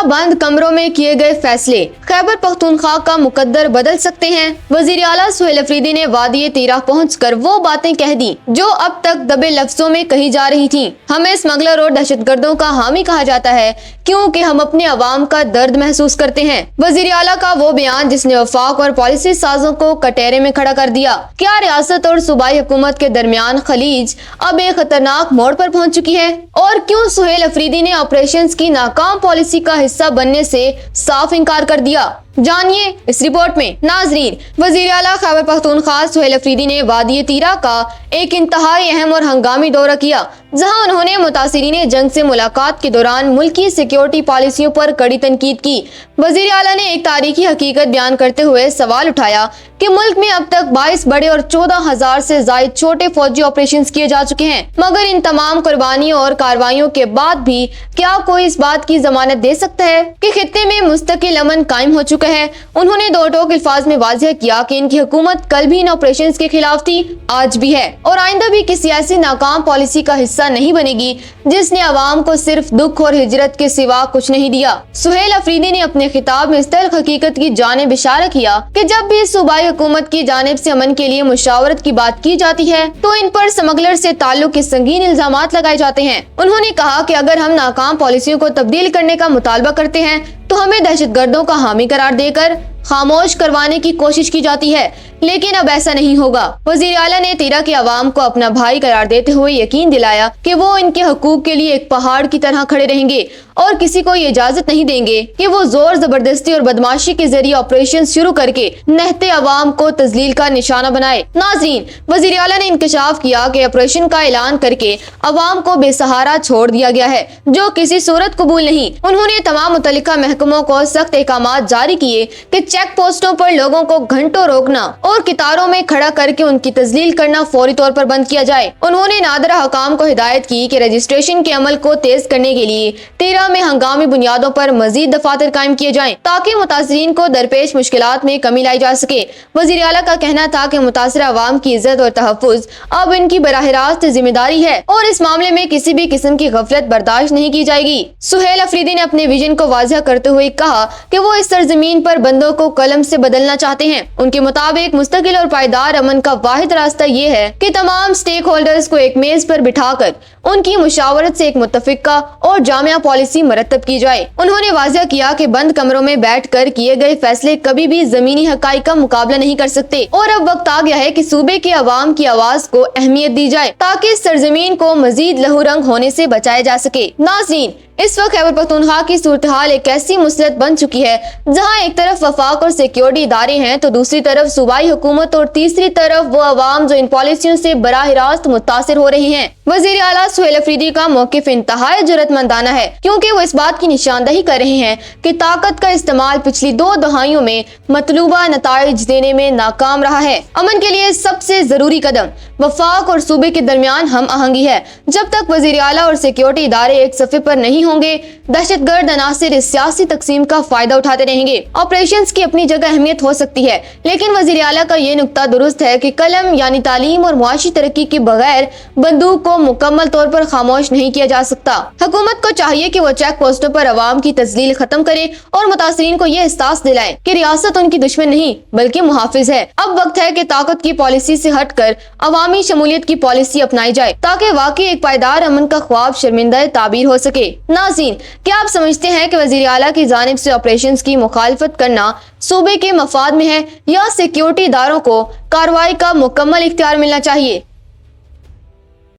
बंद कमरों में किए गए फैसले खैबर पख्तूनख्वा का मुकद्दर बदल सकते हैं? वजीर आला सुहेल अफरीदी ने वादी तीरा पहुंचकर वो बातें कह दी जो अब तक दबे लफ्जों में कही जा रही थीं। हमें स्मगलर और दहशतगर्दों का हामी कहा जाता है क्योंकि हम अपने अवाम का दर्द महसूस करते हैं। वजीर आला का वो बयान जिसने वफाक और पॉलिसी साजों को कटहरे में खड़ा कर दिया। क्या रियासत और सूबाई हुकूमत के दरमियान खलीज अब एक खतरनाक मोड़ पर पहुंच चुकी है? और क्यों सुहेल अफरीदी ने ऑपरेशंस की नाकाम पॉलिसी का हिस्सा बनने से साफ इनकार कर दिया? जानिए इस रिपोर्ट में। नाजरीन, वजीर आला खैबर पख्तूनख्वा सुहेल अफरीदी ने वादी तीरा का एक इंतहाई अहम और हंगामी दौरा किया, जहां उन्होंने मुतासिरीन जंग से मुलाकात के दौरान मुल्की सिक्योरिटी पॉलिसियों पर कड़ी तनकीद की। वजीर आला ने एक तारीखी हकीकत बयान करते हुए सवाल उठाया कि मुल्क में अब तक 22 बड़े और 14,000 से जायद छोटे फौजी ऑपरेशंस किए जा चुके हैं, मगर इन तमाम कुर्बानियों और कार्रवाइयों के बाद भी क्या कोई इस बात की जमानत दे सकता है कि खित्ते में मुस्तकिल अमन कायम हो चुका है? उन्होंने दो टोक अल्फाज में वाज़ेह किया कि इनकी हुकूमत कल भी इन ऑपरेशंस के खिलाफ थी, आज भी है और आइंदा भी किसी ऐसी नाकाम पॉलिसी का हिस्सा नहीं बनेगी जिसने अवाम को सिर्फ दुख और हिजरत के सिवा कुछ नहीं दिया। सुहेल अफरीदी ने अपने खिताब में इस तल्ख हकीकत की जानिब इशारा किया कि जब भी सूबाई हुकूमत की जानिब से अमन के लिए मुशावरत की बात की जाती है तो इन पर स्मगलर से ताल्लुक के संगीन इल्जामात लगाए जाते हैं। उन्होंने कहा कि अगर हम नाकाम पॉलिसियों को तब्दील करने का मुतालबा करते हैं तो हमें दहशतगर्दों का हामी करार देकर खामोश करवाने की कोशिश की जाती है, लेकिन अब ऐसा नहीं होगा। वजीर आला ने तीरा के अवाम को अपना भाई करार देते हुए यकीन दिलाया कि वो इनके हकूक के लिए एक पहाड़ की तरह खड़े रहेंगे और किसी को ये इजाजत नहीं देंगे कि वो जोर जबरदस्ती और बदमाशी के जरिए ऑपरेशन शुरू करके नहते अवाम को तजलील का निशाना बनाए। नाजरीन, वजीर आला ने इंकशाफ किया कि ऑपरेशन का ऐलान करके अवाम को बेसहारा छोड़ दिया गया है, जो किसी सूरत कबूल नहीं। उन्होंने तमाम मुतल्लिका महकमों को सख्त अहकामात जारी किए कि चेक पोस्टों पर लोगों को घंटों रोकना और कितारों में खड़ा करके उनकी तजलील करना फौरी तौर पर बंद किया जाए। उन्होंने नादरा हकाम को हिदायत की कि रजिस्ट्रेशन के अमल को तेज करने के लिए तीरा में हंगामी बुनियादों पर मजीद दफातर कायम किए जाएं ताकि मुतासरीन को दरपेश मुश्किलात में कमी लाई जा सके। वजीर आला का कहना था कि मुतासरा अवाम की इज्जत और तहफ़्फ़ुज़ अब इनकी बराह रास्त जिम्मेदारी है और इस मामले में किसी भी किस्म की गफलत बर्दाश्त नहीं की जाएगी। सुहेल अफरीदी ने अपने विजन को वाज़ेह करते हुए कहा कि वो इस सरजमीन पर बंदों को कलम से बदलना चाहते हैं। उनके मुताबिक मुस्तकिल और पायदार अमन का वाहिद रास्ता ये है कि तमाम स्टेक होल्डर्स को एक मेज पर बिठाकर उनकी मुशावरत से एक मुत्तफिका और जामिया पॉलिसी मरतब की जाए। उन्होंने वाज़ेह किया कि बंद कमरों में बैठकर किए गए फैसले कभी भी जमीनी हकाइक का मुकाबला नहीं कर सकते और अब वक्त आ गया है कि सूबे के अवाम की आवाज को अहमियत दी जाए ताकि इस सरजमीन को मजीद लहूरंग होने से बचाया जा सके। नाज़रीन, इस वक्त खैबर पख्तूनख्वा की सूरत हाल एक ऐसी मुसलत बन चुकी है जहां एक तरफ वफाक और सिक्योरिटी इदारे हैं तो दूसरी तरफ सूबाई हुकूमत और तीसरी तरफ वो अवाम जो इन पॉलिसियों से बराह रास्त मुतासिर हो रहे हैं। वजीर आला सुहेल अफरीदी का मौकिफ इंतहाई जुर्रतमंदाना है क्योंकि वो इस बात की निशानदही कर रहे हैं कि ताकत का इस्तेमाल पिछली 2 दहाइयों में मतलूबा नताइज देने में नाकाम रहा है। अमन के लिए सबसे जरूरी कदम वफाक और सूबे के दरमियान हम आहंगी है। जब तक वजीर आला और सिक्योरिटी इदारे एक सफ़े पर नहीं होंगे, दहशतगर्द अनासिर इस सियासी तकसीम का फायदा उठाते रहेंगे। ऑपरेशंस की अपनी जगह अहमियत हो सकती है, लेकिन वजीर आला का ये नुक्ता दुरुस्त है कि कलम यानी तालीम और मुआशी तरक्की के बगैर बंदूक को मुकम्मल तौर पर खामोश नहीं किया जा सकता। हुकूमत को चाहिए कि वो चेक पोस्टों पर अवाम की तजलील खत्म करे और मुतासरीन को ये एहसास दिलाए कि रियासत उनकी दुश्मन नहीं बल्कि मुहाफिज है। अब वक्त है कि ताकत की पॉलिसी से हटकर अवामी शमूलियत की पॉलिसी अपनाई जाए ताकि वाकई एक पायदार अमन का ख्वाब शर्मिंदा ताबीर हो सके। नाज़रीन, क्या आप समझते हैं कि वजीर आला की जानिब से ऑपरेशंस की मुखालफत करना सूबे के मफाद में है या सिक्योरिटी इदारों को कार्रवाई का मुकम्मल इख्तियार मिलना चाहिए?